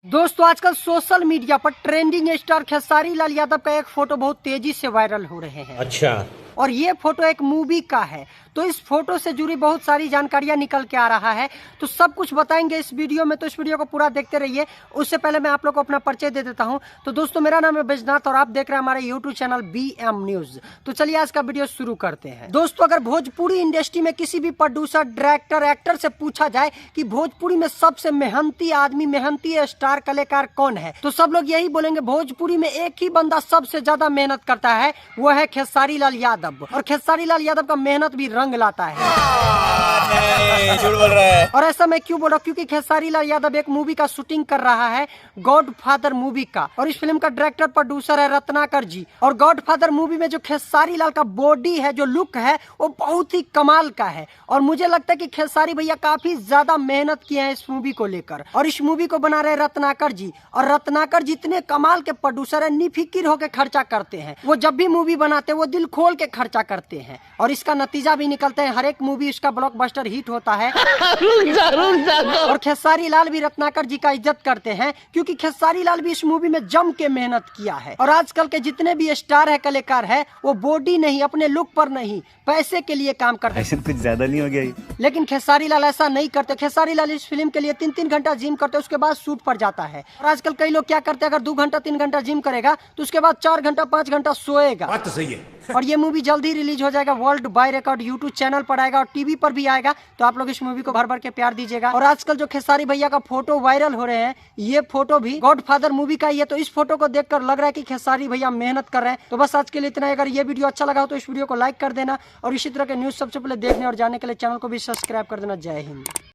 दोस्तों आजकल social media पर ट्रेंडिंग स्टार खेसारी लाल यादव का एक फोटो बहुत तेजी से वायरल हो रहे हैं। अच्छा। और ये फोटो एक मूवी का है, तो इस फोटो से जुड़ी बहुत सारी जानकारियां निकल के आ रहा है, तो सब कुछ बताएंगे इस वीडियो में, तो इस वीडियो को पूरा देखते रहिए। उससे पहले मैं आप लोग को अपना परिचय दे देता हूं। तो दोस्तों मेरा नाम है बैजनाथ और आप देख रहे हैं हमारे यूट्यूब चैनल BM न्यूज। तो चलिए आज का वीडियो शुरू करते हैं। दोस्तों अगर भोजपुरी इंडस्ट्री में किसी भी प्रोड्यूसर, डायरेक्टर, एक्टर से पूछा जाए कि भोजपुरी में सबसे मेहनती आदमी, मेहनती स्टार कलाकार कौन है, तो सब लोग यही बोलेंगे भोजपुरी में एक ही बंदा सबसे ज्यादा मेहनत करता है, वो है खेसारी लाल यादव। और खेसारी लाल यादव का मेहनत भी रंग लाता है। झूठ बोल रहा है। और ऐसा मैं क्यों बोल रहा हूँ, क्योंकि खेसारी लाल यादव एक मूवी का शूटिंग कर रहा है, गॉडफादर मूवी का, और इस फिल्म का डायरेक्टर प्रोड्यूसर है रत्नाकर जी। और गॉडफादर मूवी में जो खेसारी लाल का बॉडी है, जो लुक है, वो बहुत ही कमाल का है। और मुझे लगता है कि खेसारी भैया काफी ज्यादा मेहनत किए हैं इस मूवी को लेकर, और इस मूवी को बना रहे रत्नाकर जी। और रत्नाकर जी इतने कमाल के प्रोड्यूसर है, निफिकिर होकर खर्चा करते हैं। वो जब भी मूवी बनाते हैं वो दिल खोल के खर्चा करते हैं, और इसका नतीजा भी निकलता है, हर एक मूवी इसका ब्लॉकबस्टर हिट होता है। और खेसारी लाल भी रत्नाकर जी का इज्जत करते हैं, क्योंकि खेसारी लाल भी इस मूवी में जम के मेहनत किया है। और आजकल के जितने भी स्टार है, कलाकार है, वो बॉडी नहीं, अपने लुक पर नहीं, पैसे के लिए काम करते हैं। कुछ ज्यादा नहीं हो गया? लेकिन खेसारी लाल ऐसा नहीं करते। खेसारी लाल इस फिल्म के लिए 3-3 घंटा जिम करते हैं, उसके बाद शूट पर जाता है। और आजकल कई लोग क्या करते हैं, अगर 2 घंटा 3 घंटा जिम करेगा तो उसके बाद 4 घंटा 5 घंटा सोएगा। बात तो सही है। और ये मूवी जल्दी रिलीज हो जाएगा, world by record YouTube channel पर आएगा और टीवी पर भी आएगा। तो आप लोग इस मूवी को भर भर के प्यार दीजिएगा। और आजकल जो खेसारी भैया का फोटो वायरल हो रहे हैं, ये फोटो भी गॉडफादर मूवी का ही है। तो इस फोटो को देखकर लग रहा है कि खेसारी भैया मेहनत कर रहे हैं। तो बस आज के लिए इतना ही। अगर ये वीडियो अच्छा लगा हो तो इस वीडियो को लाइक कर देना, और इसी तरह के न्यूज सबसे पहले देखने और जानने के लिए चैनल को भी सब्सक्राइब कर देना। जय हिंद।